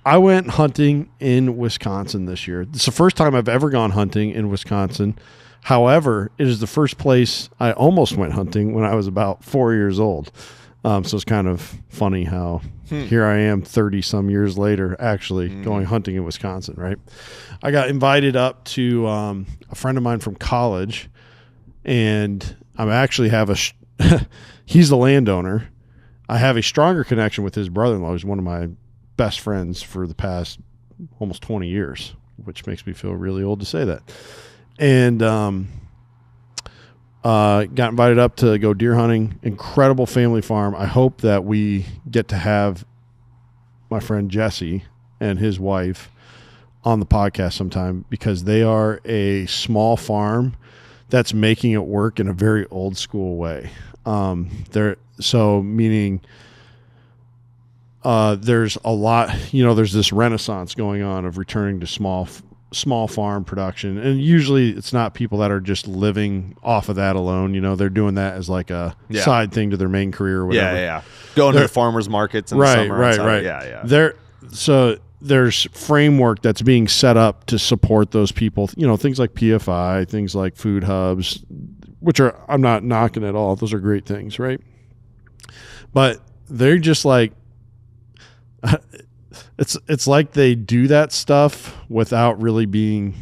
I went hunting in Wisconsin this year. It's the first time I've ever gone hunting in Wisconsin. However, it is the first place I almost went hunting when I was about 4 years old. So it's kind of funny how here I am 30-some years later actually going hunting in Wisconsin, right? I got invited up to a friend of mine from college, and I actually have he's the landowner. I have a stronger connection with his brother-in-law, who's one of my best friends for the past almost 20 years, which makes me feel really old to say that. And got invited up to go deer hunting. Incredible family farm. I hope that we get to have my friend Jesse and his wife on the podcast sometime, because they are a small farm that's making it work in a very old school way. Meaning there's a lot, there's this renaissance going on of returning to small farm production, and usually it's not people that are just living off of that alone. They're doing that as like a side thing to their main career or whatever. Going to the farmers markets in the summer. Right. So there's framework that's being set up to support those people, things like PFI, things like food hubs, which I'm not knocking at all. Those are great things, right? But they're just like, it's like they do that stuff without really being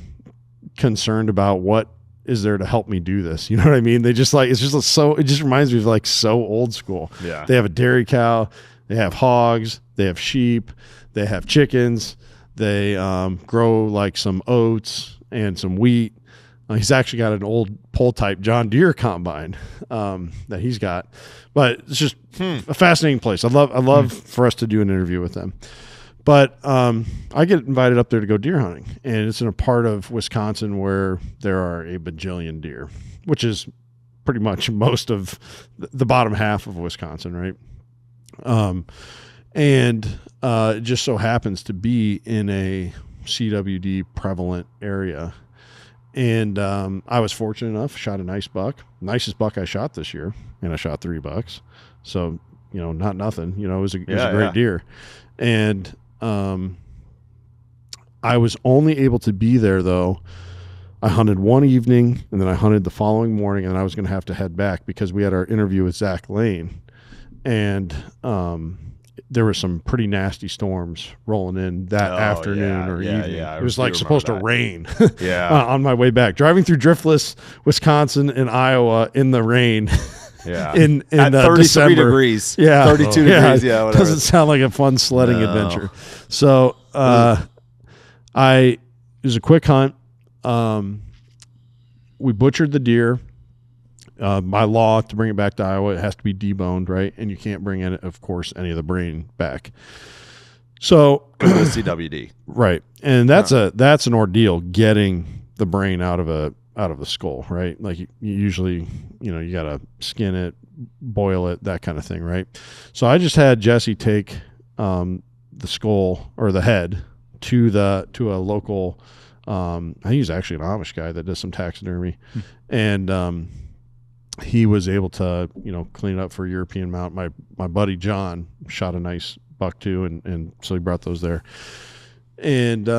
concerned about what is there to help me do this. You know what I mean? They just like, it just reminds me of like so old school. Yeah. They have a dairy cow, they have hogs, they have sheep, they have chickens, they grow like some oats and some wheat. He's actually got an old pole type John Deere combine that he's got, but it's just a fascinating place. I'd love for us to do an interview with them. But I get invited up there to go deer hunting, and it's in a part of Wisconsin where there are a bajillion deer, which is pretty much most of the bottom half of Wisconsin, right? And it just so happens to be in a CWD prevalent area. And I was fortunate enough, shot a nice buck, nicest buck I shot this year, and I shot 3 bucks. So, not nothing, it was a great deer. And I was only able to be there, though. I hunted one evening, and then I hunted the following morning, and I was going to have to head back because we had our interview with Zach Lane. And there were some pretty nasty storms rolling in that afternoon or evening. Yeah, it was like supposed to rain on my way back. Driving through Driftless, Wisconsin and Iowa in the rain. Yeah. in at 33 December. degrees. Yeah. 32 degrees. Yeah. Whatever. Doesn't sound like a fun sledding adventure. So it was a quick hunt. We butchered the deer. By law, to bring it back to Iowa, it has to be deboned, right? And you can't bring in, of course, any of the brain back. So because of CWD, right? And that's an ordeal getting the brain out of the skull, right? Like you usually, you got to skin it, boil it, that kind of thing, right? So I just had Jesse take the skull or the head to a local. I think he's actually an Amish guy that does some taxidermy, and he was able to, clean it up for a European mount. My buddy John shot a nice buck too, and so he brought those there. And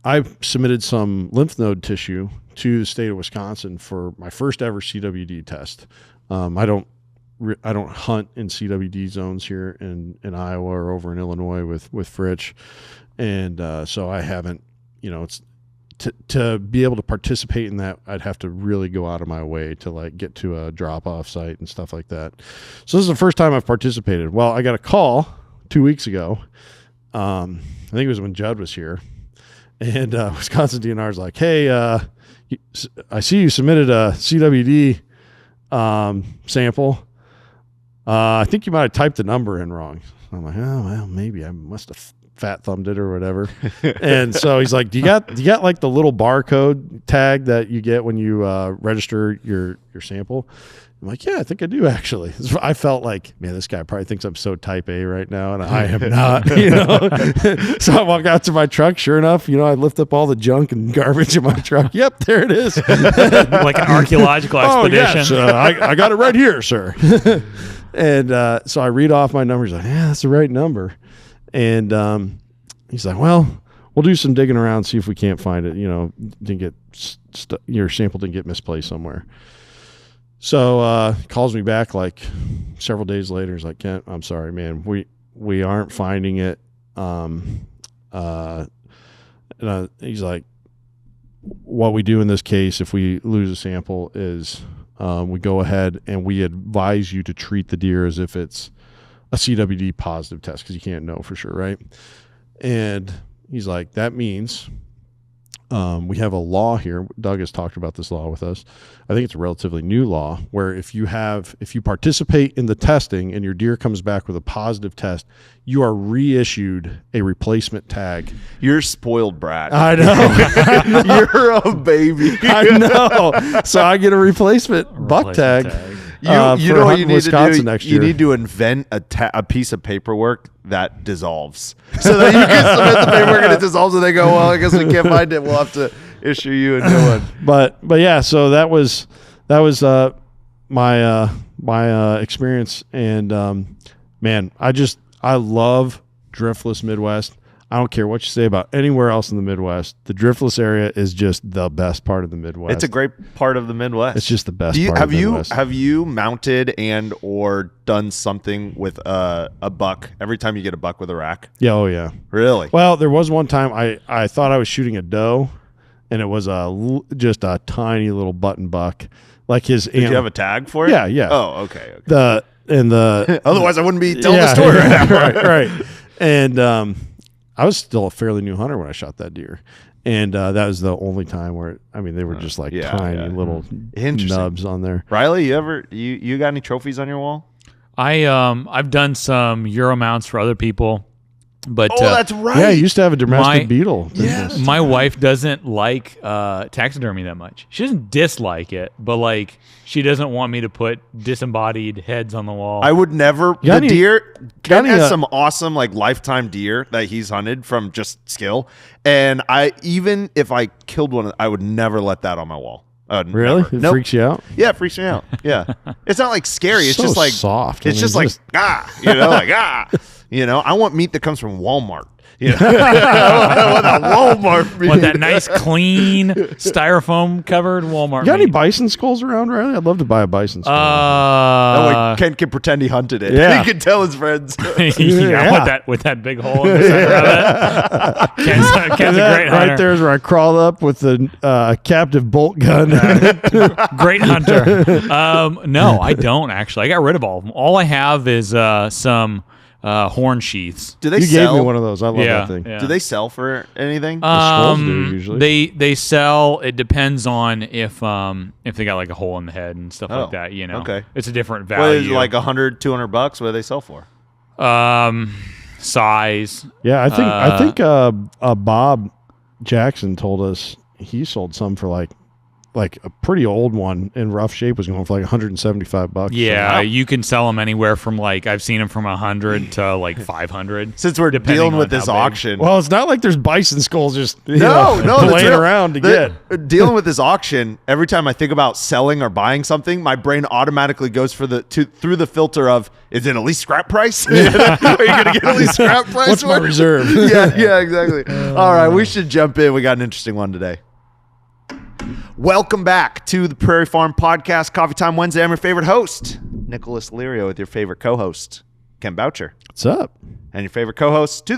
I submitted some lymph node tissue to the state of Wisconsin for my first ever CWD test. I don't hunt in CWD zones here in Iowa or over in Illinois with Fritch, and so I haven't. It's to be able to participate in that, I'd have to really go out of my way to like get to a drop-off site and stuff like that. So this is the first time I've participated. Well, I got a call 2 weeks ago. I think it was when Judd was here, and Wisconsin DNR is like, "Hey, I see you submitted a CWD sample. I think you might have typed the number in wrong." I'm like, "Oh well, maybe I must have fat thumbed it or whatever." And so he's like, do you got like the little barcode tag that you get when you register your sample? I'm like, yeah, I think I do actually. I felt like, man, this guy probably thinks I'm so type A right now, and I am not, So I walk out to my truck. Sure enough, I lift up all the junk and garbage in my truck. Yep, there it is. Like an archaeological expedition. Yes, I got it right here, sir. And so I read off my number. He's like, yeah, that's the right number. And he's like, well, we'll do some digging around, see if we can't find it. Didn't get your sample didn't get misplaced somewhere. So he calls me back like several days later. He's like, Kent, I'm sorry, man. We aren't finding it. He's like, what we do in this case, if we lose a sample, is we go ahead and we advise you to treat the deer as if it's a CWD positive test, because you can't know for sure, right? And he's like, that means we have a law here. Doug has talked about this law with us. I think it's a relatively new law where if you participate in the testing and your deer comes back with a positive test, you are reissued a replacement tag. You're a spoiled brat. I know. You're a baby. I know. So I get a replacement buck tag. You know what you need Wisconsin to do? next You year. need to invent a piece of paperwork that dissolves, so that you can submit the paperwork and it dissolves, and they go, well, I guess we can't find it. We'll have to issue you a new one. But yeah, so that was my experience, and man, I love Driftless Midwest. I don't care what you say about anywhere else in the Midwest. The Driftless area is just the best part of the Midwest. It's a great part of the Midwest. It's just the best part of the Midwest. Have you mounted and or done something with a buck every time you get a buck with a rack? Yeah, oh yeah. Really? Well, there was one time I thought I was shooting a doe, and it was just a tiny little button buck. Like his Did you have a tag for it? Yeah, yeah. Oh, okay. Otherwise, I wouldn't be telling the story right now. right. And I was still a fairly new hunter when I shot that deer. And that was the only time where, they were just like tiny little nubs on there. Riley, you got any trophies on your wall? I've done some Euro mounts for other people. But that's right. Yeah, I used to have a domestic beetle. Yes. My wife doesn't like taxidermy that much. She doesn't dislike it, but she doesn't want me to put disembodied heads on the wall. I would never. Ken has some awesome lifetime deer that he's hunted from just skill, and even if I killed one, I would never let that on my wall. Really? It freaks you out? Yeah, it freaks me out. Yeah, it's not scary. It's so just soft. It's just I want meat that comes from Walmart. I want that Walmart meat. Want that nice, clean, styrofoam covered Walmart. You got meat. any bison skulls around, Riley? I'd love to buy a bison skull. That way Ken can pretend he hunted it. Yeah. He can tell his friends. With that big hole in the center of it. Ken's a great hunter. Right there's where I crawled up with the captive bolt gun. Great hunter. No, I don't actually. I got rid of all of them. All I have is some horn sheaths. Do they You sell? gave me one of those. I love that thing. Yeah. Do they sell for anything? Skulls do usually. They sell. It depends on if they got a hole in the head and stuff like that. Okay. It's a different What is value. it, $100, $200? What do they sell for? Size. Yeah, I think Bob Jackson told us he sold some for like a pretty old one in rough shape was going for $175. Yeah, you can sell them anywhere from I've seen them from 100 to 500. Since we're dealing with this auction. Well, it's not like there's bison skulls just No, laying around to get. Dealing with this auction, every time I think about selling or buying something, my brain automatically goes through the filter of, is it at least scrap price? Are you going to get at least scrap price? What's my reserve? Yeah, exactly. All right, we should jump in. We got an interesting one today. Welcome back to the Prairie Farm Podcast, Coffee Time Wednesday. I'm your favorite host, Nicholas Lirio, with your favorite co-host, Ken Boucher. What's up? And your favorite co-host,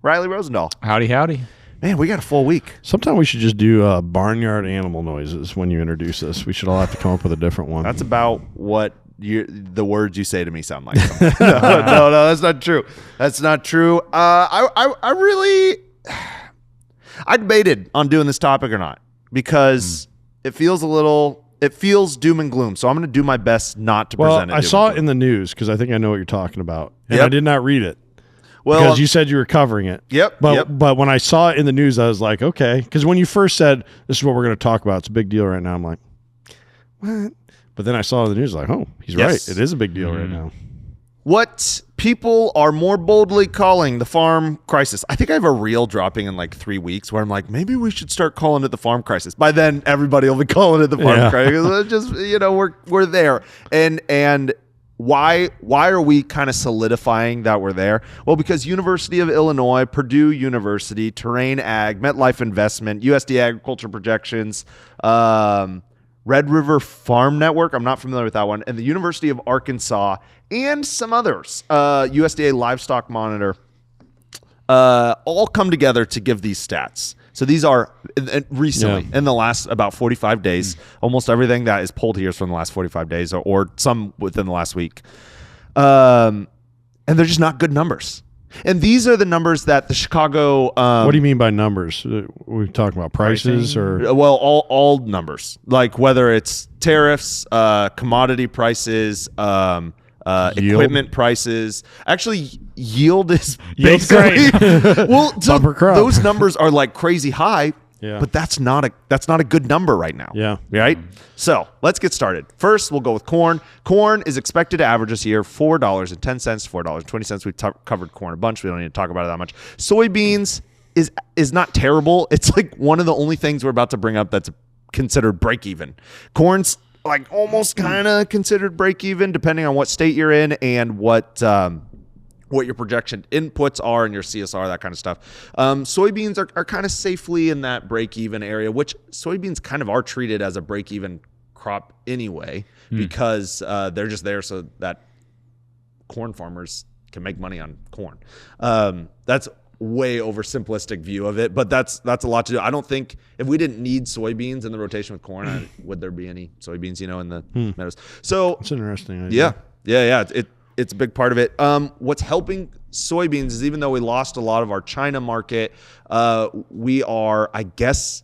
Riley Rosendahl. Howdy. Man, we got a full week. Sometime we should just do barnyard animal noises when you introduce us. We should all have to come up with a different one. That's about what the words you say to me sound like. No, that's not true. That's not true. I debated on doing this topic or not, because it feels doom and gloom. So I'm going to do my best not to present it. I saw it in the news because I think I know what you're talking about. And Yep. I did not read it. Well, because you said you were covering it. Yep. But when I saw it in the news, I was like, okay. Because when you first said, this is what we're going to talk about, it's a big deal right now. I'm like, what? But then I saw it in the news, like, oh, he's right. It is a big deal right now. What people are more boldly calling the farm crisis. I think I have a reel dropping in 3 weeks where I'm like, maybe we should start calling it the farm crisis. By then, everybody will be calling it the farm crisis. It's just, we're there. And why are we kind of solidifying that we're there? Well, because University of Illinois, Purdue University, Terrain Ag, MetLife Investment, USDA Agriculture Projections, Red River Farm Network, I'm not familiar with that one, and the University of Arkansas, and some others, USDA Livestock Monitor, all come together to give these stats. So these are recently, in the last about 45 days, almost everything that is pulled here is from the last 45 days or some within the last week. And they're just not good numbers. And these are the numbers that the Chicago... what do you mean by numbers? We're talking about prices pricing? or... Well, all numbers, like whether it's tariffs, commodity prices, equipment prices. Actually, yield is basically well. So those numbers are like crazy high, but that's not a good number right now. Yeah. Right. So let's get started. First, we'll go with corn. Corn is expected to average this year $4.10, $4.20. We've covered corn a bunch. We don't need to talk about it that much. Soybeans is not terrible. It's like one of the only things we're about to bring up that's considered break even. Corn's like almost kind of considered break even, depending on what state you're in and what your projection inputs are and your CSR, that kind of stuff. Soybeans are kind of safely in that break even area, which soybeans kind of are treated as a break even crop anyway, because they're just there so that corn farmers can make money on corn. That's way oversimplistic view of it, but that's a lot to do. I don't think if we didn't need soybeans in the rotation with corn, would there be any soybeans, in the meadows? So it's an interesting idea. Yeah. It's a big part of it. What's helping soybeans is even though we lost a lot of our China market, we are, I guess,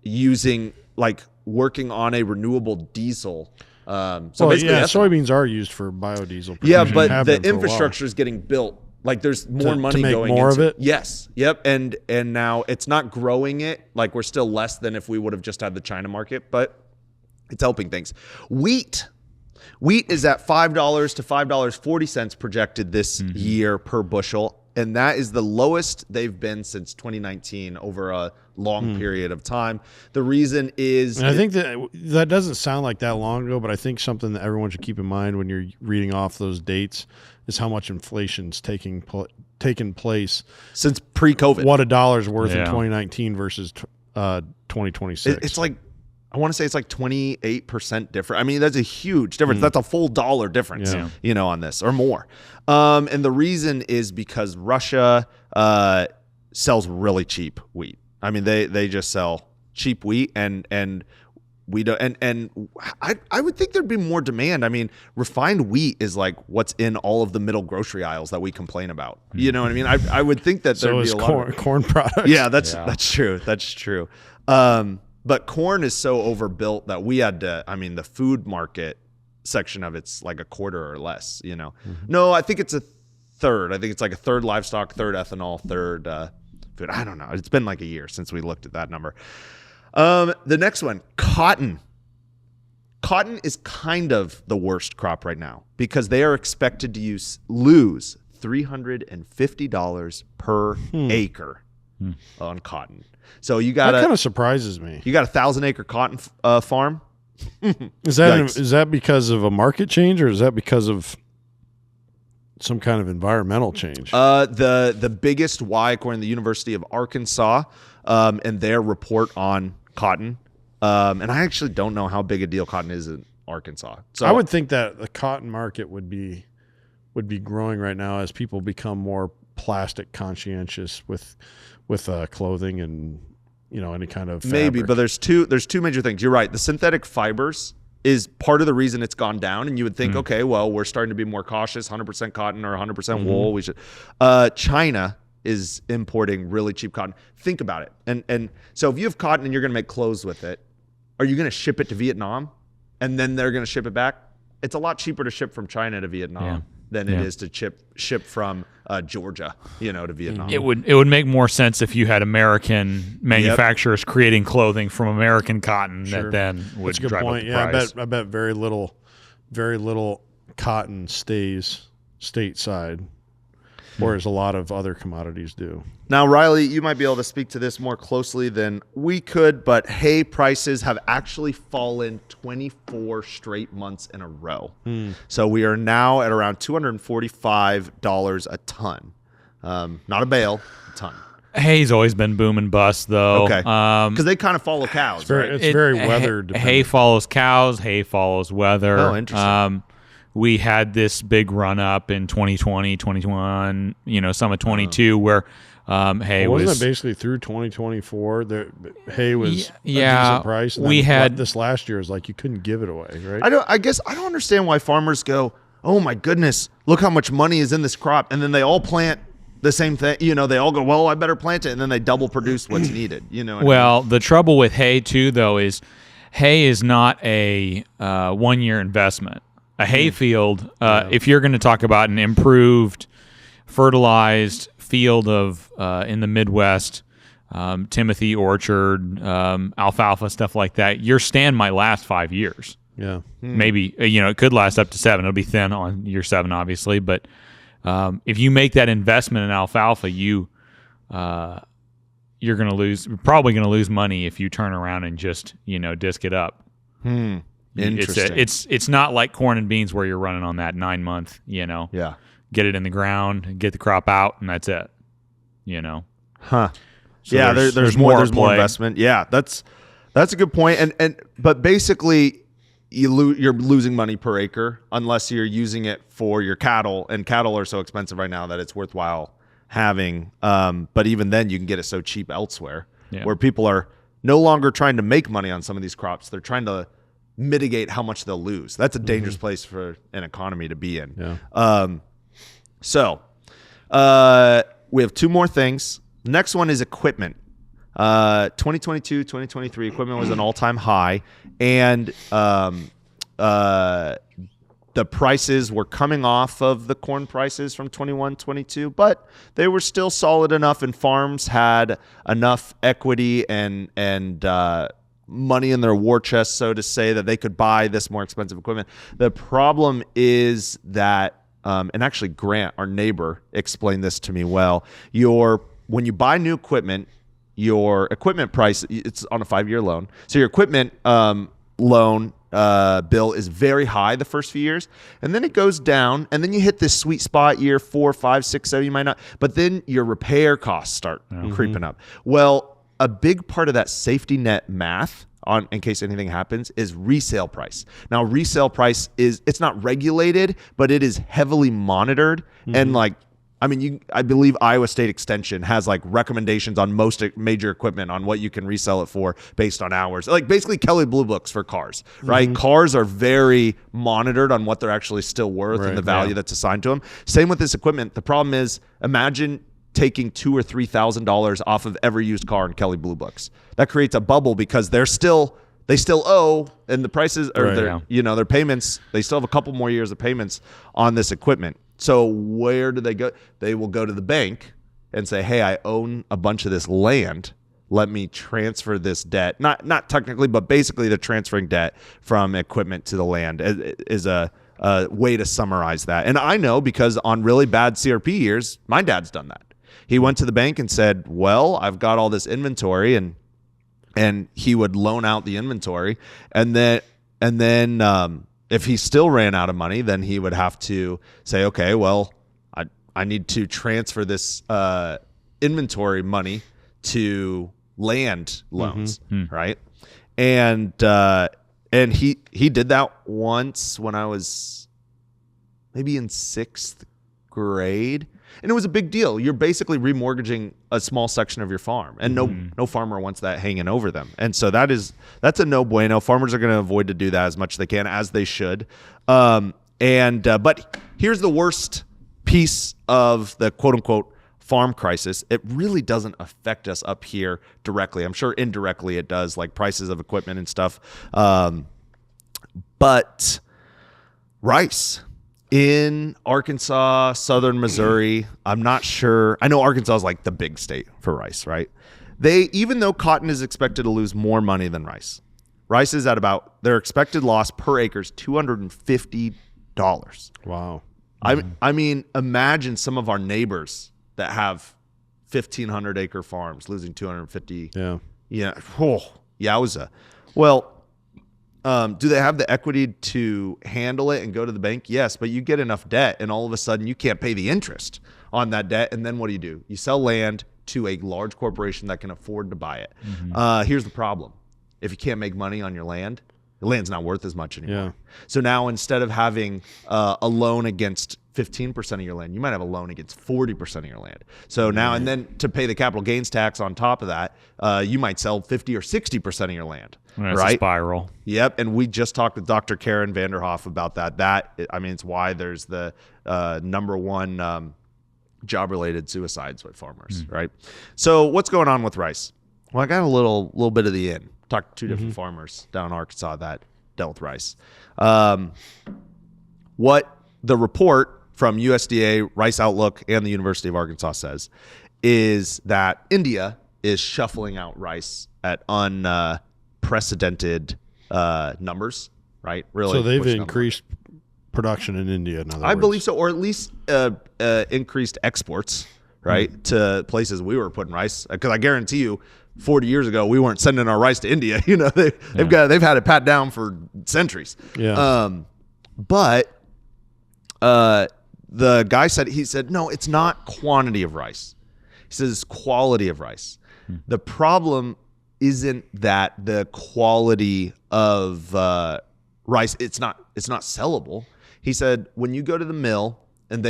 working on a renewable diesel. Soybeans are used for biodiesel production. Yeah, but the infrastructure is getting built. Like there's more money to make going more into of it. Yes. Yep. And now it's not growing it. Like we're still less than if we would have just had the China market, but it's helping things. Wheat is at $5 to $5.40 projected this year per bushel, and that is the lowest they've been since 2019 over a long period of time. The reason is, and I think that doesn't sound like that long ago, but I think something that everyone should keep in mind when you're reading off those dates is how much inflation's taken place since pre-COVID. What a dollar's worth in 2019 versus 2026. It's like, I want to say it's like 28% different. I mean, that's a huge difference. That's a full dollar difference, on this or more. And the reason is because Russia sells really cheap wheat. I mean, they just sell cheap wheat and we don't, and I would think there'd be more demand. I mean, refined wheat is like what's in all of the middle grocery aisles that we complain about. You know what I mean? I would think that there'd be a lot of corn products. Yeah, that's true. That's true. But corn is so overbuilt that we had to, the food market section of it's like a quarter or less, No, I think it's a third. I think it's like a third livestock, third ethanol, third food. I don't know. It's been like a year since we looked at that number. The next one, cotton. Cotton is kind of the worst crop right now because they are expected to lose $350 per acre on cotton. So you got that kind of surprises me. You got 1,000-acre cotton farm. Is that because of a market change or is that because of some kind of environmental change? The biggest why, according to the University of Arkansas, and their report on cotton, and I actually don't know how big a deal cotton is in Arkansas. So I would think that the cotton market would be growing right now as people become more plastic conscientious with clothing and any kind of fabric. Maybe, but there's two major things. You're right. The synthetic fibers is part of the reason it's gone down, and you would think, okay, well, we're starting to be more cautious. 100% cotton or 100% wool. We should. China is importing really cheap cotton. Think about it. And so if you have cotton and you're going to make clothes with it, are you going to ship it to Vietnam and then they're going to ship it back? It's a lot cheaper to ship from China to Vietnam than it is to ship from Georgia, to Vietnam. It would make more sense if you had American manufacturers creating clothing from American cotton that then would drive up the price. I bet very little cotton stays stateside. whereas a lot of other commodities do. Now, Riley, you might be able to speak to this more closely than we could, but hay prices have actually fallen 24 straight months in a row. So we are now at around $245 a ton. Not a bale, a ton. Hay's always been boom and bust, though. Okay. Because they kind of follow cows, right? It's very weather dependent. Hay follows cows. Hay follows weather. Oh, interesting. We had this big run up in 2020, 21, some of 22 where hay wasn't was it basically through 2024? The hay was a yeah, decent price. And we then had this last year is like you couldn't give it away, right? I guess I don't understand why farmers go, oh my goodness, look how much money is in this crop, and then they all plant the same thing. They all go, well, I better plant it, and then they double produce what's needed. Well, the trouble with hay too, though, is hay is not a 1 year investment. A hay field, if you're going to talk about an improved, fertilized field of in the Midwest, Timothy orchard, alfalfa, stuff like that, your stand might last 5 years. Yeah. Maybe, it could last up to 7. It'll be thin on year 7, obviously. But if you make that investment in alfalfa, you're probably going to lose money if you turn around and just, disc it up. Interesting. It's not like corn and beans where you're running on that 9 month, Yeah. get it in the ground, get the crop out, and that's it, Huh. So yeah, there's more investment. Yeah, that's a good point. But basically, you're losing money per acre unless you're using it for your cattle, and cattle are so expensive right now that it's worthwhile having. But even then, you can get it so cheap elsewhere, where people are no longer trying to make money on some of these crops. They're trying to mitigate how much they'll lose. That's a dangerous place for an economy to be in. Yeah. So we have 2 more things. The next one is equipment. 2022, 2023 equipment was an all-time high, and the prices were coming off of the corn prices from 21, 22, but they were still solid enough, and farms had enough equity and money in their war chest, so to say, that they could buy this more expensive equipment. The problem is that, and actually Grant, our neighbor, explained this to me well. When you buy new equipment, your equipment price, it's on a 5-year loan. So your equipment loan bill is very high the first few years, and then it goes down, and then you hit this sweet spot year 4, 5, 6, 7, you might not, but then your repair costs start creeping up. Well, a big part of that safety net math, in case anything happens, is resale price. Now, resale price it's not regulated, but it is heavily monitored. And I believe Iowa State Extension has recommendations on most major equipment on what you can resell it for based on hours. Basically Kelley Blue Books for cars, right? Cars are very monitored on what they're actually still worth and the value that's assigned to them. Same with this equipment. The problem is, imagine taking $2,000 or $3,000 off of every used car in Kelley Blue Books. That creates a bubble because they still owe, and the prices or their payments, they still have a couple more years of payments on this equipment. So where do they go? They will go to the bank and say, "Hey, I own a bunch of this land. Let me transfer this debt." Not technically, but basically they're transferring debt from equipment to the land is a way to summarize that. And I know because on really bad CRP years, my dad's done that. He went to the bank and said, "Well, I've got all this inventory," and he would loan out the inventory, and then if he still ran out of money, then he would have to say, "Okay, well, I need to transfer this inventory money to land loans," right? And he did that once when I was maybe in 6th grade. And it was a big deal. You're basically remortgaging a small section of your farm, and no farmer wants that hanging over them. And so that's a no bueno. Farmers are going to avoid to do that as much as they can, as they should. But here's the worst piece of the quote unquote farm crisis. It really doesn't affect us up here directly. I'm sure indirectly it does, like prices of equipment and stuff. But rice. In Arkansas, southern Missouri, I'm not sure. I know Arkansas is the big state for rice, right? Even though cotton is expected to lose more money than rice is at about, their expected loss per acre is $250. Wow. I mean, imagine some of our neighbors that have 1,500 acre farms losing 250. Yeah. Yeah. Oh, yowza. Well, do they have the equity to handle it and go to the bank? Yes, but you get enough debt and all of a sudden you can't pay the interest on that debt. And then what do? You sell land to a large corporation that can afford to buy it. Here's the problem. If you can't make money on your land, the land's not worth as much anymore. Yeah. So now instead of having a loan against 15% of your land, you might have a loan against 40% of your land. So now, and then to pay the capital gains tax on top of that, you might sell 50 or 60% of your land. That's right? a spiral. Yep. And we just talked with Dr. Karen Vanderhoff about that. It's why there's the number one job-related suicides with farmers, right? So what's going on with rice? Well, I got a little bit of the in. Talked to two different farmers down in Arkansas that dealt with rice. What the report from USDA, Rice Outlook, and the University of Arkansas says is that India is shuffling out rice at unprecedented numbers, right? Really. So they've increased production in India, in other words. I believe so, or at least increased exports, right, to places we were putting rice. Because I guarantee you, 40 years ago, we weren't sending our rice to India. You know, they've had it pat down for centuries. Yeah. But the guy said, no, it's not quantity of rice. He says it's quality of rice. The problem isn't that the quality of rice, it's not sellable. He said, when you go to the mill and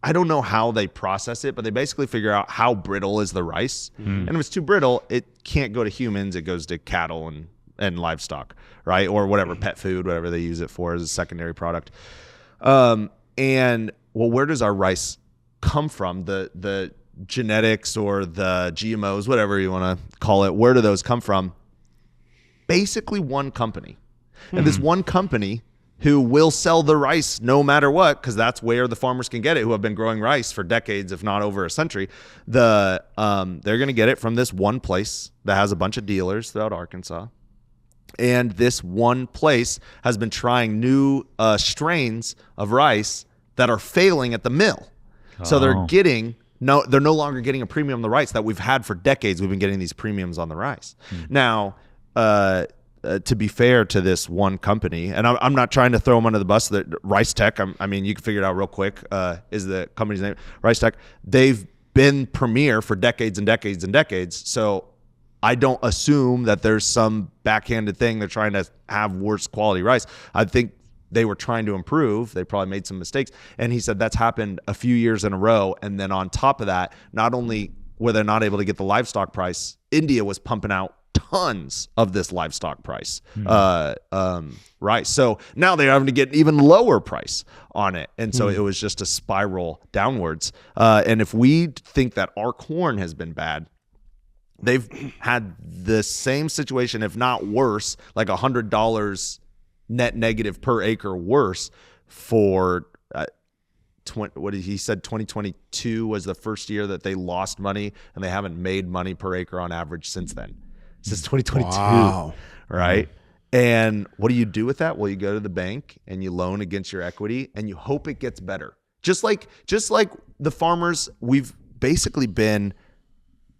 I don't know how they process it, but they basically figure out how brittle is the rice. And if it's too brittle, it can't go to humans. It goes to cattle and livestock, right? Or whatever, pet food, whatever they use it for as a secondary product. And well, where does our rice come from? The genetics or the GMOs, whatever you want to call it, where do those come from? Basically one company. And this one company who will sell the rice no matter what, because that's where the farmers can get it, who have been growing rice for decades, if not over a century. They're going to get it from this one place that has a bunch of dealers throughout Arkansas. And this one place has been trying new strains of rice that are failing at the mill. So they're no longer getting a premium on the rice that we've had for decades. We've been getting these premiums on the rice. Now, to be fair to this one company, and I'm not trying to throw them under the bus, that Rice Tech, I mean, you can figure it out real quick, is the company's name, Rice Tech. They've been premier for decades and decades and decades. So I don't assume that there's some backhanded thing they're trying to have worse quality rice. I think they were trying to improve. They probably made some mistakes. And he said that's happened a few years in a row. And then on top of that, not only were they not able to get the livestock price, India was pumping out tons of this livestock price rice. So now they're having to get an even lower price on it. And so it was just a spiral downwards. And if we think that our corn has been bad, they've had the same situation, if not worse, like $100 net negative per acre worse for what he said 2022 was the first year that they lost money, and they haven't made money per acre on average since then. Since 2022, wow. Right? And what do you do with that? Well, you go to the bank and you loan against your equity, and you hope it gets better. Just like the farmers, we've basically been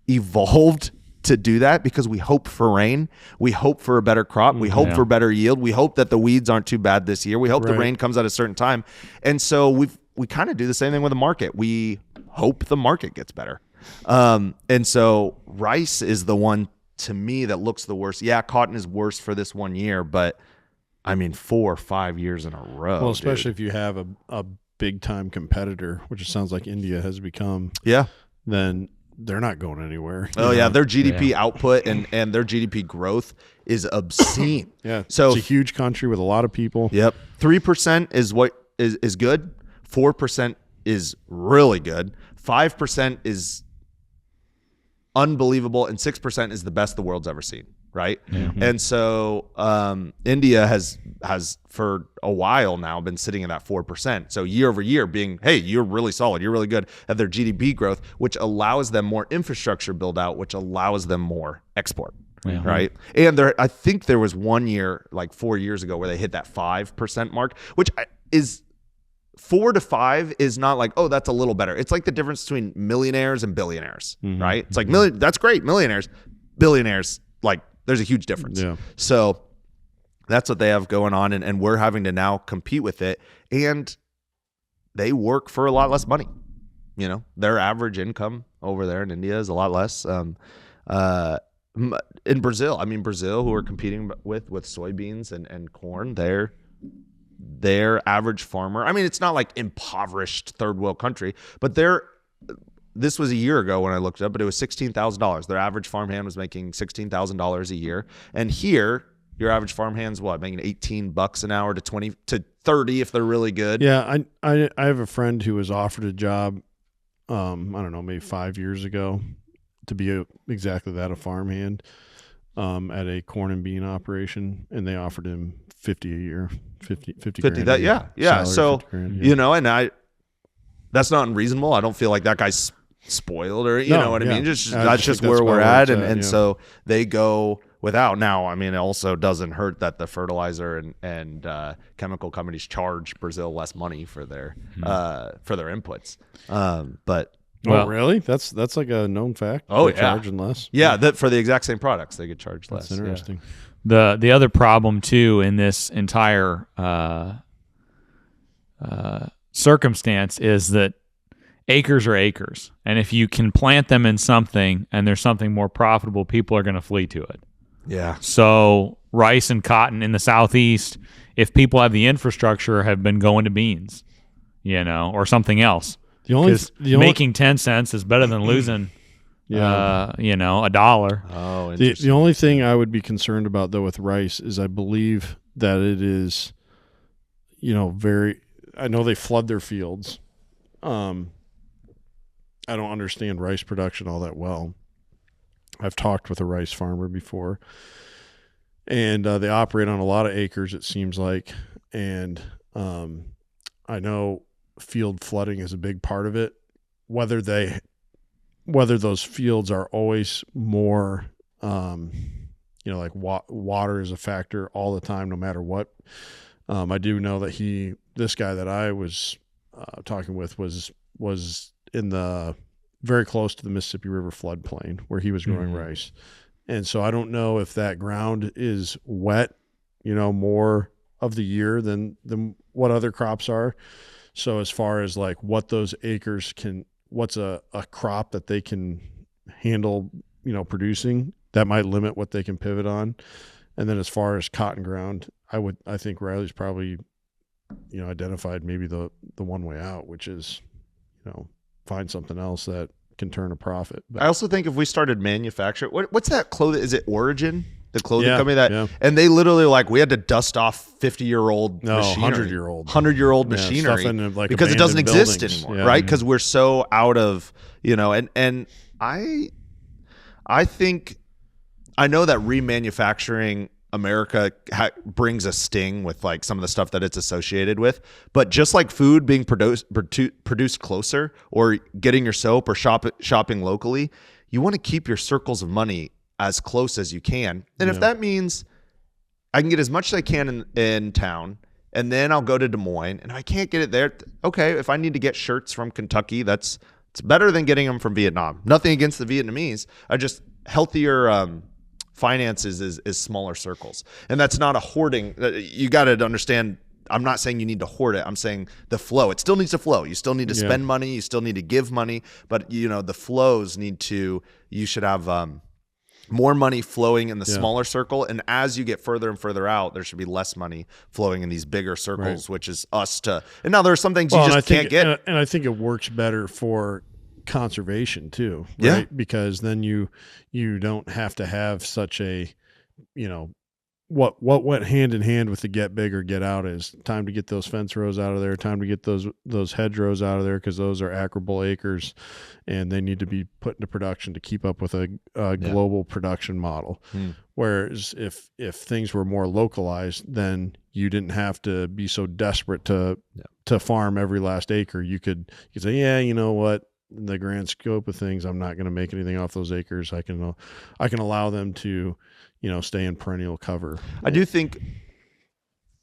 evolved to do that because we hope for rain. We hope for a better crop. We hope for better yield. We hope that the weeds aren't too bad this year. We hope the rain comes at a certain time. And so we kind of do the same thing with the market. We hope the market gets better. And so rice is the one, to me, that looks the worst. Yeah, cotton is worse for this 1 year, but I mean 4 or 5 years in a row. Well, especially if you have a big time competitor, which it sounds like India has become. Yeah. Then they're not going anywhere. Oh yeah, their GDP output and their GDP growth is obscene. Yeah. So it's a huge country with a lot of people. Yep. 3% is what is good. 4% is really good. 5% is unbelievable, and 6% is the best the world's ever seen, right? Mm-hmm. And so India has for a while now been sitting at that 4%. So year over year being, hey, you're really solid, you're really good at their GDP growth, which allows them more infrastructure build out, which allows them more export. Yeah. Right. And I think there was 1 year, like 4 years ago, where they hit that 5% mark, which is 4 to 5 is not like, oh, that's a little better. It's like the difference between millionaires and billionaires, right? It's like that's great, millionaires, billionaires, like there's a huge difference. Yeah. So that's what they have going on, and we're having to now compete with it, and they work for a lot less money. You know, their average income over there in India is a lot less. In Brazil, Brazil, who are competing with soybeans and corn, their average farmer, it's not like impoverished third world country, but this was a year ago when I looked it up, but it was $16,000. Their average farmhand was making $16,000 a year. And here, your average farmhand's making $18 an hour to 20 to 30 if they're really good. Yeah, I have a friend who was offered a job, I don't know, maybe 5 years ago to be exactly that, a farmhand at a corn and bean operation, and they offered him 50 a year, 50 grand. That, yeah. Salary, So, 50 grand, yeah. you know, and that's not unreasonable. I don't feel like that guy's spoiled or, you know what I mean? That's just where we're at. And so they go without. Now, it also doesn't hurt that the fertilizer and chemical companies charge Brazil less money for their inputs. But really? That's like a known fact. Oh, They're yeah. charging less. Yeah, that for the exact same products they get charged less. That's interesting. The other problem too in this entire circumstance is that acres are acres, and if you can plant them in something and there's something more profitable, people are going to flee to it. Yeah. So rice and cotton in the Southeast, if people have the infrastructure, have been going to beans, or something else. Making 10 cents is better than losing, $1. Oh, interesting. The only thing I would be concerned about though with rice is I believe that it is, I know they flood their fields. I don't understand rice production all that well. I've talked with a rice farmer before, and they operate on a lot of acres, it seems like. And I know field flooding is a big part of it. Whether those fields are always more, like water is a factor all the time, no matter what. I do know that this guy that I was talking with was in the very close to the Mississippi River floodplain where he was growing rice. And so I don't know if that ground is wet, more of the year than what other crops are. So as far as like what those acres what's a crop that they can handle, producing, that might limit what they can pivot on. And then as far as cotton ground, I think Riley's probably, identified maybe the one way out, which is, find something else that can turn a profit. But I also think if we started manufacturing, what's that clothing? Is it Origin? The clothing company and they literally we had to dust off 50-year-old machinery. 100-year-old machinery because it doesn't exist anymore, right? Because we're so out of, and I think, I know that remanufacturing America brings a sting with like some of the stuff that it's associated with, but just like food being produced closer or getting your soap or shopping locally, you want to keep your circles of money as close as you can. And if that means I can get as much as I can in town, and then I'll go to Des Moines, and if I can't get it there, okay, if I need to get shirts from Kentucky, it's better than getting them from Vietnam. Nothing against the Vietnamese. I just healthier finances is smaller circles. And that's not a hoarding. You got to understand, I'm not saying you need to hoard it. I'm saying the flow. It still needs to flow. You still need to spend money. You still need to give money. But, the flows you should have more money flowing in the smaller circle. And as you get further and further out, there should be less money flowing in these bigger circles, which is us to. And now there are some things you just can't get. And I think it works better for conservation too, right? Because then you don't have to have such a, what went hand in hand with the get big or get out is time to get those fence rows out of there, time to get those hedgerows out of there, because those are acreable acres and they need to be put into production to keep up with a global production model. Whereas if things were more localized, then you didn't have to be so desperate to farm every last acre. You could say, you know what, in the grand scope of things, I'm not going to make anything off those acres. I can allow them to, stay in perennial cover. I do think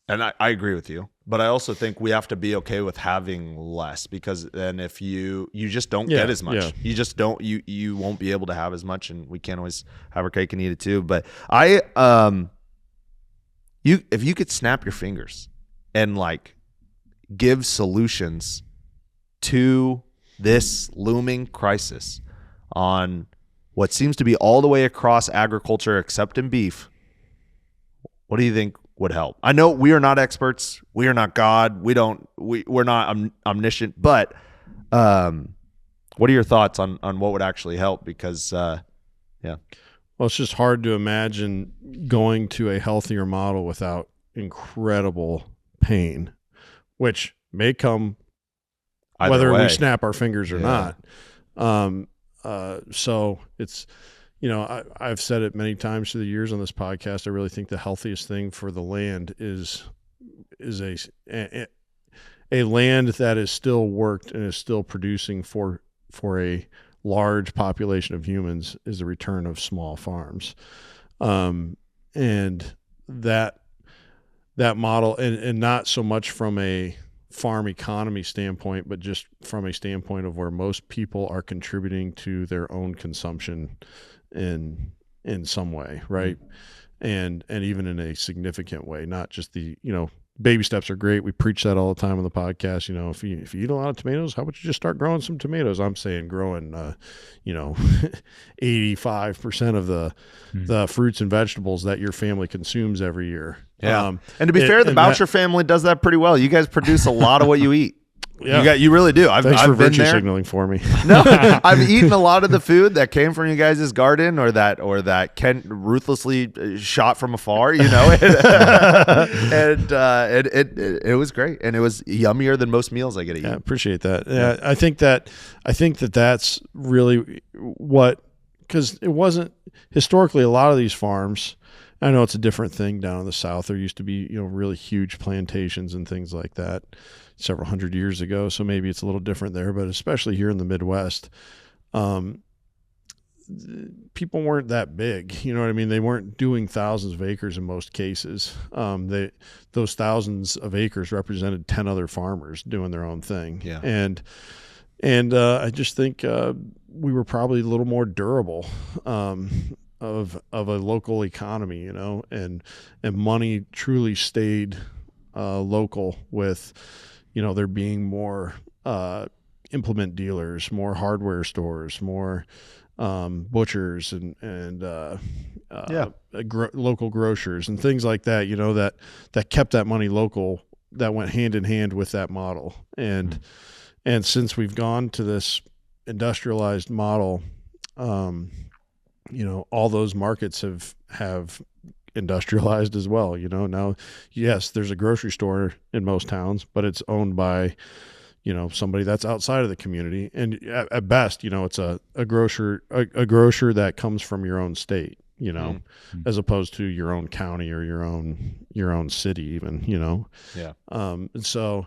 And I agree with you, but I also think we have to be okay with having less, because then if you just don't get as much, you just don't, you won't be able to have as much, and we can't always have our cake and eat it too. But if you could snap your fingers and like give solutions to this looming crisis on what seems to be all the way across agriculture except in beef, what do you think would help? I know we are not experts. We are not God. We're not omniscient. But what are your thoughts on what would actually help? Because well, it's just hard to imagine going to a healthier model without incredible pain, which may come whether we snap our fingers or not. So it's, I've said it many times through the years on this podcast. I really think the healthiest thing for the land is a land that is still worked and is still producing for a large population of humans is the return of small farms. And that model, and not so much from a farm economy standpoint, but just from a standpoint of where most people are contributing to their own consumption in some way, right? And even in a significant way, not just baby steps are great. We preach that all the time on the podcast. If you eat a lot of tomatoes, how about you just start growing some tomatoes? I'm saying growing 85% of the fruits and vegetables that your family consumes every year. Yeah. And to be fair, the Boucher family does that pretty well. You guys produce a lot of what you eat. Yeah. You really do. Thanks for been virtue there. signaling for me. No, I've eaten a lot of the food that came from you guys' garden, or that Kent ruthlessly shot from afar, and it was great, and it was yummier than most meals I get to eat. Yeah, appreciate that. Yeah, I think that's really what, because it wasn't historically a lot of these farms. I know it's a different thing down in the South. There used to be, really huge plantations and things like that several hundred years ago. So maybe it's a little different there, but especially here in the Midwest, people weren't that big. You know what I mean? They weren't doing thousands of acres in most cases. Those thousands of acres represented 10 other farmers doing their own thing. Yeah. And I just think we were probably a little more durable of a local economy, and money truly stayed local with, there being more implement dealers, more hardware stores, more butchers and local grocers and things like that, that kept that money local, that went hand in hand with that model. And since we've gone to this industrialized model, all those markets have industrialized as well. Now, yes, there's a grocery store in most towns, but it's owned by, somebody that's outside of the community. And at best, it's a grocer that comes from your own state, as opposed to your own county or your own city even, Yeah. And so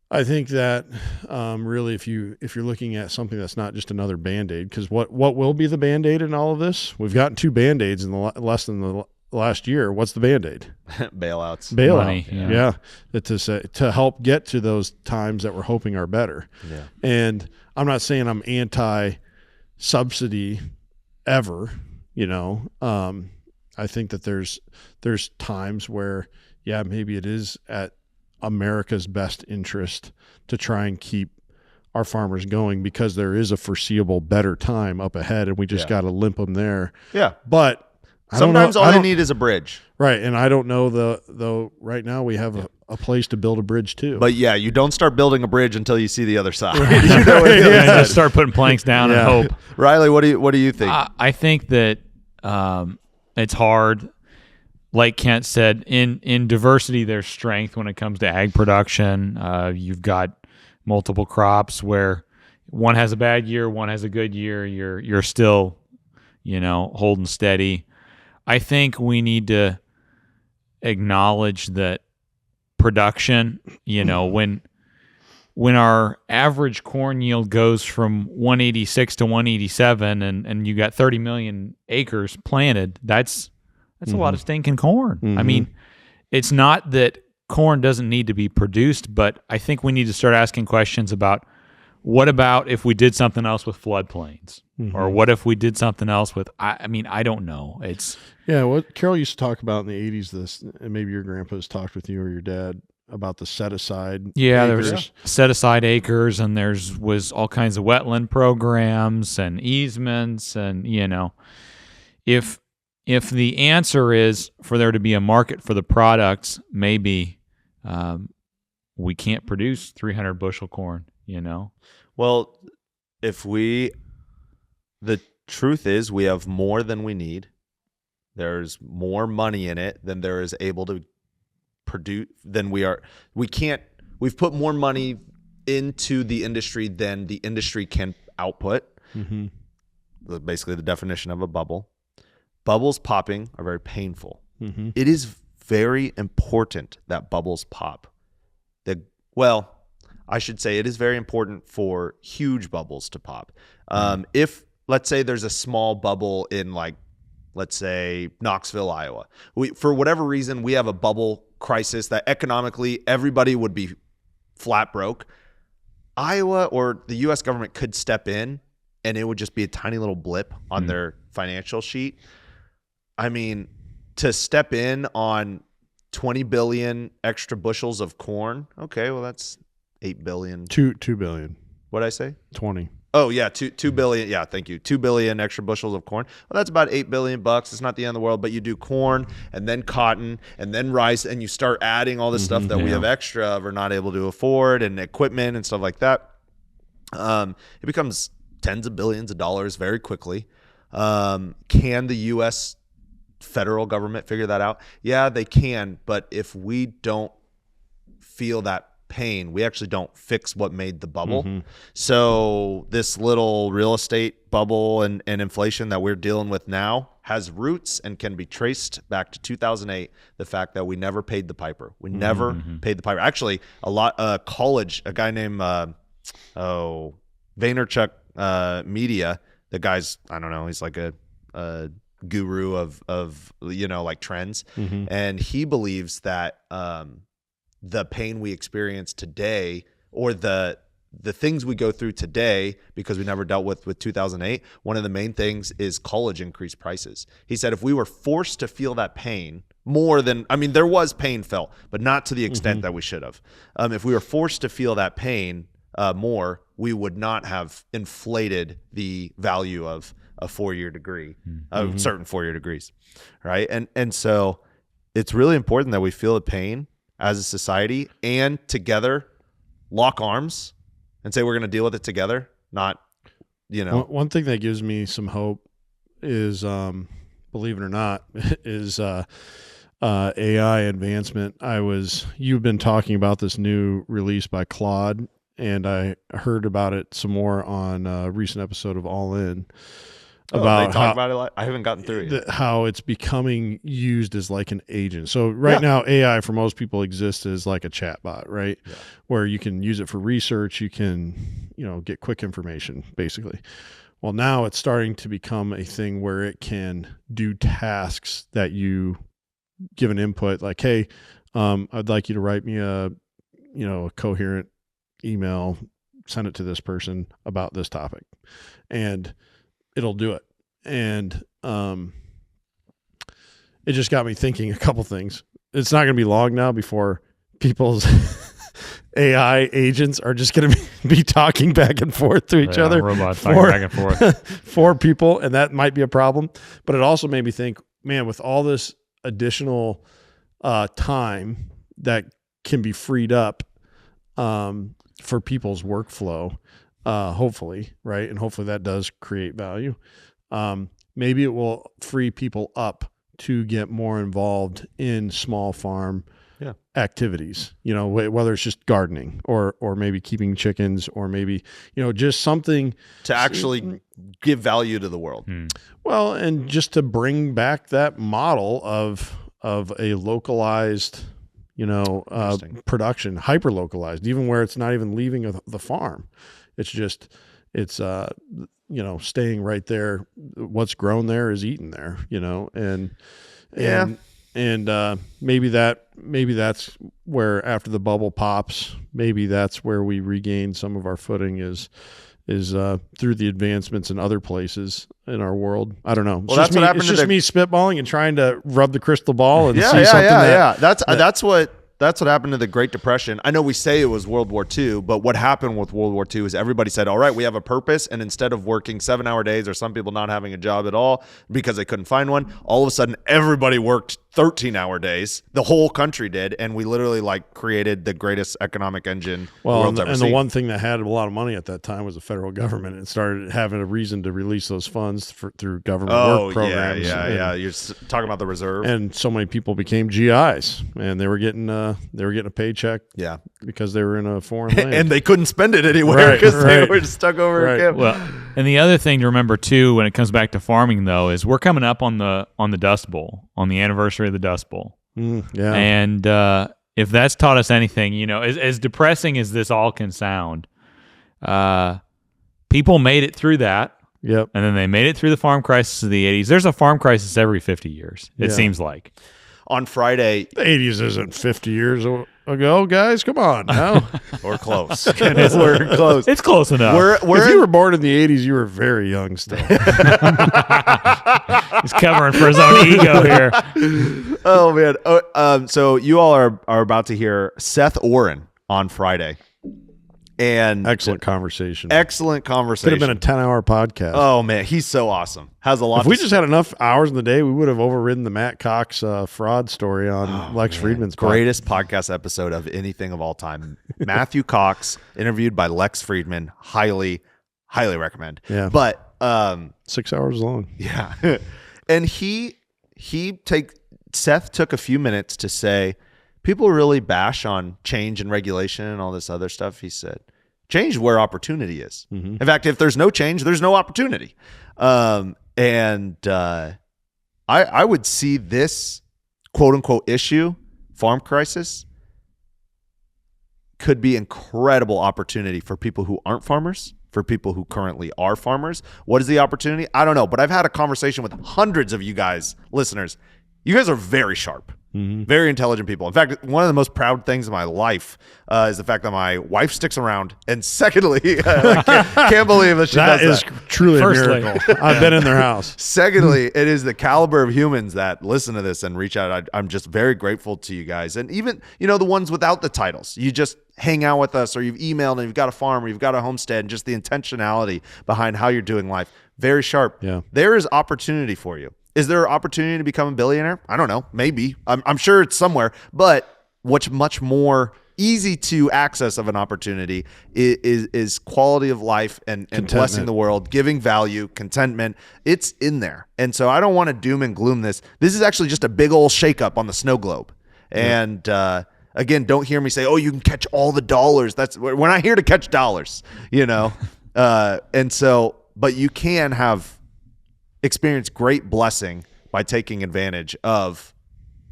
I think that really, if you're looking at something that's not just another Band-Aid, because what will be the Band-Aid in all of this? We've gotten 2 Band-Aids in less than the last year. What's the Band-Aid? Bailout. Money, yeah. To help get to those times that we're hoping are better. Yeah. And I'm not saying I'm anti-subsidy ever. I think that there's times where, maybe it is at America's best interest to try and keep our farmers going, because there is a foreseeable better time up ahead, and we just got to limp them there. Yeah. But sometimes all they need is a bridge. Right. And I don't know though right now we have a place to build a bridge too. But you don't start building a bridge until you see the other side. Right. Just start putting planks down and hope. Riley, what do you think? I think that it's hard. Like Kent said, in diversity, there's strength when it comes to ag production. You've got multiple crops where one has a bad year, one has a good year. You're still, holding steady. I think we need to acknowledge that production, when our average corn yield goes from 186 to 187 and you got 30 million acres planted, that's a lot of stinking corn. Mm-hmm. I mean, it's not that corn doesn't need to be produced, but I think we need to start asking questions about what about if we did something else with floodplains, or what if we did something else with? I mean, I don't know. It's what Carol used to talk about in the 80s. This, and maybe your grandpa's talked with you or your dad about the set aside. there acres. was set aside acres, and was all kinds of wetland programs and easements, and if the answer is for there to be a market for the products, maybe we can't produce 300 bushel corn. Well, the truth is we have more than we need. There's more money in it than there is able to produce than we've put more money into the industry than the industry can output. Basically the definition of a bubble. Bubbles popping are very painful. It is very important that bubbles pop. I should say it is very important for huge bubbles to pop. If, let's say, there's a small bubble in, like, let's say, Knoxville, Iowa. For whatever reason, we have a bubble crisis that economically everybody would be flat broke. Iowa or the U.S. government could step in, and it would just be a tiny little blip on their financial sheet. I mean, to step in on 20 billion extra bushels of corn, okay, well, that's 8 billion. 2 billion. What'd I say? 20. Oh yeah, 2 billion. Yeah, thank you. 2 billion extra bushels of corn. Well, that's about $8 billion. It's not the end of the world, but you do corn and then cotton and then rice, and you start adding all this stuff that we have extra of or not able to afford, and equipment and stuff like that. It becomes tens of billions of dollars very quickly. Can the U.S. federal government figure that out? Yeah, they can. But if we don't feel that pain, we actually don't fix what made the bubble. So this little real estate bubble and inflation that we're dealing with now has roots and can be traced back to 2008. The fact that we never paid the piper. We never paid the piper. Actually, a guy named Vaynerchuk Media. The guy's, I don't know, he's like a guru of like trends, and he believes that the pain we experience today, or the things we go through today because we never dealt with 2008, one of the main things is college increased prices. He said if we were forced to feel that pain more than, I mean, there was pain felt, but not to the extent that we should have. If we were forced to feel that pain more, we would not have inflated the value of a 4-year degree, certain 4-year degrees, right? And so it's really important that we feel the pain as a society and together lock arms and say we're going to deal with it together, not, One thing that gives me some hope is, believe it or not, is AI advancement. You've been talking about this new release by Claude, and I heard about it some more on a recent episode of All In. About they talk about it a lot? I haven't gotten through it yet. How it's becoming used as like an agent. So now AI for most people exists as like a chatbot, right? Yeah. Where you can use it for research, you can, get quick information basically. Well, now it's starting to become a thing where it can do tasks that you give an input like, hey, I'd like you to write me a coherent email, send it to this person about this topic. And it'll do it. And it just got me thinking a couple things. It's not going to be long now before people's AI agents are just going to be talking back and forth to each other. Robots talking back and forth. For people, and that might be a problem. But it also made me think, man, with all this additional time that can be freed up for people's workflow, hopefully, right? And hopefully that does create value. Maybe it will free people up to get more involved in small farm activities, whether it's just gardening or maybe keeping chickens or maybe, just something to actually give value to the world. Well, and just to bring back that model of a localized, production, hyper localized, even where it's not even leaving the farm. It's just, staying right there. What's grown there is eaten there, and And maybe that's where after the bubble pops, maybe that's where we regain some of our footing is through the advancements in other places in our world. I don't know. Well, that's what happened. It's just me spitballing and trying to rub the crystal ball and see something. That's what happened to the Great Depression. I know we say it was World War II, but what happened with World War II is everybody said, all right, we have a purpose. And instead of working 7-hour days or some people not having a job at all because they couldn't find one, all of a sudden everybody worked 13-hour days. The whole country did. And we literally created the greatest economic engine the world's ever seen. The one thing that had a lot of money at that time was the federal government. It started having a reason to release those funds through government work programs. Yeah. You're talking about the reserve. And so many people became GIs, and they were getting a paycheck. Yeah, because they were in a foreign land, and they couldn't spend it anywhere because they were stuck over in camp. Well, and the other thing to remember too, when it comes back to farming, though, is we're coming up on the Dust Bowl, on the anniversary of the Dust Bowl. Yeah, and if that's taught us anything, as depressing as this all can sound, people made it through that. Yep. And then they made it through the farm crisis of the 80s. There's a farm crisis every 50 years, it seems like. On Friday. The 80s isn't 50 years ago, guys. Come on now. We're close. We're close. It's close enough. If you were born in the 80s, you were very young still. He's covering for his own ego here. Oh, man. So you all are about to hear Seth Oren on Friday. And excellent conversation. Could have been a 10-hour podcast. Oh, man. He's so awesome. Has a lot. If we just had enough hours in the day, we would have overridden the Matt Cox fraud story on Lex Friedman's greatest podcast episode of anything of all time. Matthew Cox interviewed by Lex Friedman. Highly recommend. Yeah. But 6 hours long. Yeah. And Seth took a few minutes to say, people really bash on change and regulation and all this other stuff. He said, change is where opportunity is. Mm-hmm. In fact, if there's no change, there's no opportunity. I would see this quote unquote issue, farm crisis, could be incredible opportunity for people who aren't farmers, for people who currently are farmers. What is the opportunity? I don't know, but I've had a conversation with hundreds of you guys, listeners. You guys are very sharp. Mm-hmm. Very intelligent people. In fact, one of the most proud things in my life is the fact that my wife sticks around. And secondly, I can't believe that she does that. That is truly a miracle. I've been in their house. Secondly, it is the caliber of humans that listen to this and reach out. I'm just very grateful to you guys. And even, the ones without the titles. You just hang out with us, or you've emailed and you've got a farm, or you've got a homestead, and just the intentionality behind how you're doing life. Very sharp. Yeah. There is opportunity for you. Is there an opportunity to become a billionaire? I don't know. Maybe. I'm sure it's somewhere. But what's much more easy to access of an opportunity is quality of life and blessing the world, giving value, contentment. It's in there. And so I don't want to doom and gloom this. This is actually just a big old shakeup on the snow globe. And again, don't hear me say, oh, you can catch all the dollars. We're not here to catch dollars, and so, but you can experience great blessing by taking advantage of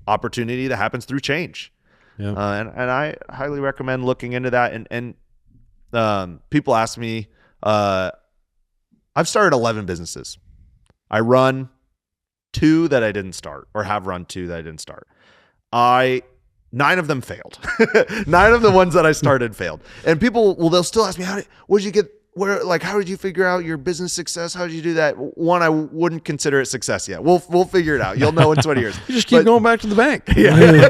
opportunity that happens through change. Yeah. And I highly recommend looking into that. And people ask me, I've started 11 businesses. I run 2 that I didn't start, or have run 2 that I didn't start. 9 of them failed. 9 of the ones that I started failed. And people, they'll still ask me, how did you figure out your business success? How did you do that? One, I wouldn't consider it success yet. We'll figure it out. You'll know in 20 years. You just keep going back to the bank. Yeah.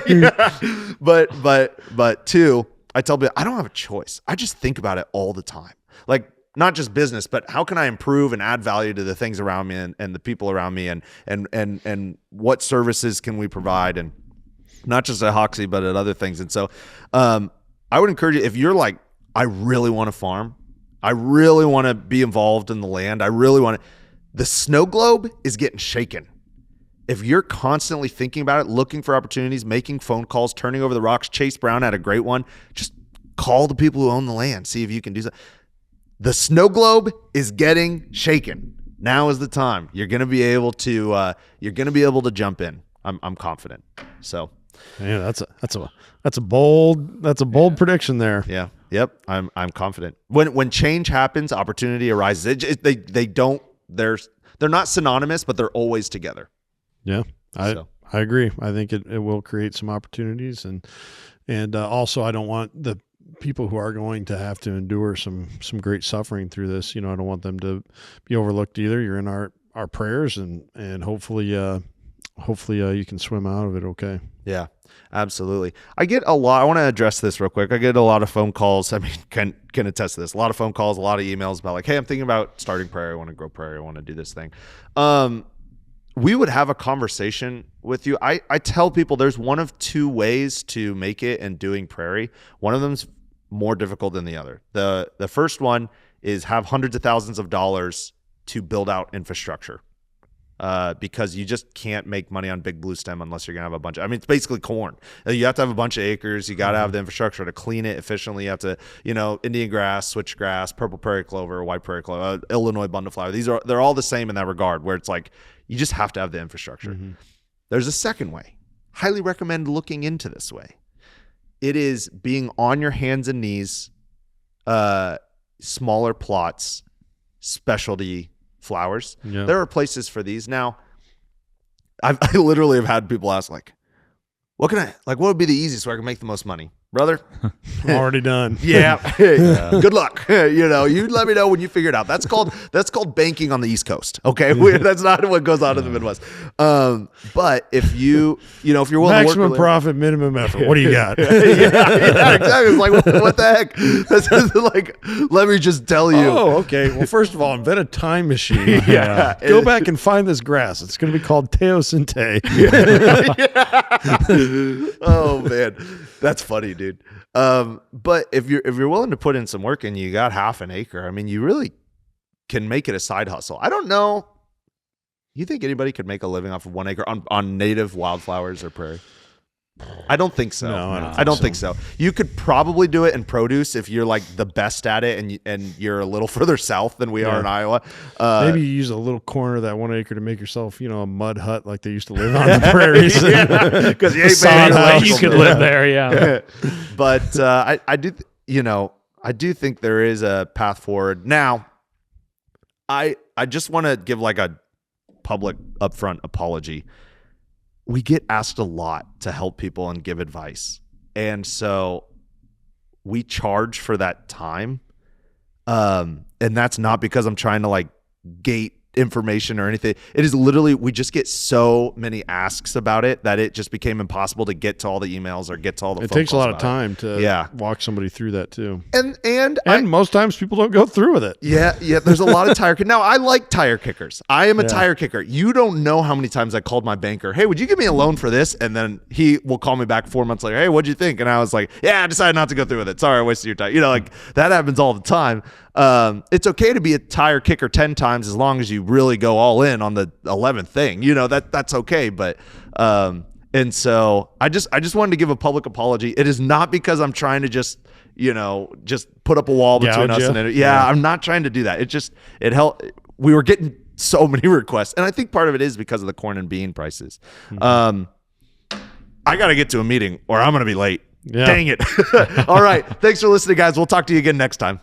But 2, I tell people I don't have a choice. I just think about it all the time. Like, not just business, but how can I improve and add value to the things around me and the people around me, and what services can we provide, and not just at Hoxie, but at other things. And so I would encourage you, if you're like, I really want to farm, I really want to be involved in the land, the snow globe is getting shaken. If you're constantly thinking about it, looking for opportunities, making phone calls, turning over the rocks, Chase Brown had a great one. Just call the people who own the land, see if you can do something. The snow globe is getting shaken. Now is the time. You're going to be able to jump in. I'm confident. So, yeah, that's a bold prediction there. Yeah. Yep. I'm confident. When change happens, opportunity arises. They're not synonymous, but they're always together. Yeah. I I agree. I think it will create some opportunities, and also I don't want the people who are going to have to endure some great suffering through this. I don't want them to be overlooked either. You're in our prayers, and hopefully you can swim out of it okay. Yeah, absolutely. I get a lot. I want to address this real quick. I get a lot of phone calls. I mean, can attest to this. A lot of phone calls, a lot of emails about like, hey, I'm thinking about starting prairie. I want to grow prairie. I want to do this thing. We would have a conversation with you. I tell people there's one of two ways to make it in doing prairie. One of them's more difficult than the other. The first one is have hundreds of thousands of dollars to build out infrastructure. Because you just can't make money on big blue stem unless you're gonna have a bunch of, I mean, it's basically corn. You have to have a bunch of acres. You got to have the infrastructure to clean it efficiently. You have to, Indian grass, switchgrass, purple prairie clover, white prairie clover, Illinois bundleflower. They're all the same in that regard, where it's like you just have to have the infrastructure. Mm-hmm. There's a second way. Highly recommend looking into this way. It is being on your hands and knees, smaller plots, specialty flowers. Yeah. There are places for these. Now, I literally have had people ask, like, what would be the easiest where I can make the most money? Brother, already done. Yeah. Good luck. You let me know when you figure it out. That's called banking on the East Coast. Okay. That's not what goes on in the Midwest. But if you're willing to work maximum profit, minimum effort. What do you got? Yeah, exactly. It's like, what the heck? This is like, let me just tell you. Oh, okay. Well, first of all, invent a time machine. Yeah. Go back and find this grass. It's going to be called teosinte. Oh man. That's funny, dude. But if you're willing to put in some work and you got half an acre, I mean, you really can make it a side hustle. I don't know. You think anybody could make a living off of 1 acre on native wildflowers or prairie? I don't think so. No, I don't think so. You could probably do it in produce if you're like the best at it, and you're a little further south than we are in Iowa. Maybe you use a little corner of that 1 acre to make yourself, a mud hut like they used to live on the prairies. Because you could live there. Yeah. But I do think there is a path forward. Now, I just want to give like a public upfront apology. We get asked a lot to help people and give advice. And so we charge for that time. And that's not because I'm trying to like gate information or anything. It is literally, we just get so many asks about it that it just became impossible to get to all the emails or get to all the phone calls. It takes a lot of time to walk somebody through that too. And most times people don't go through with it. Yeah. There's a lot of tire kickers. Now, I like tire kickers. I am a tire kicker. You don't know how many times I called my banker, hey, would you give me a loan for this? And then he will call me back 4 months later, hey, what'd you think? And I was like, yeah, I decided not to go through with it. Sorry, I wasted your time. Like that happens all the time. It's okay to be a tire kicker 10 times as long as you really go all in on the 11th thing. That's okay. But and so I just wanted to give a public apology. It is not because I'm trying to just put up a wall between us and it. I'm not trying to do that. It helped. We were getting so many requests, and I think part of it is because of the corn and bean prices. Mm-hmm. I got to get to a meeting or I'm going to be late. Yeah. Dang it. All right. Thanks for listening, guys. We'll talk to you again next time.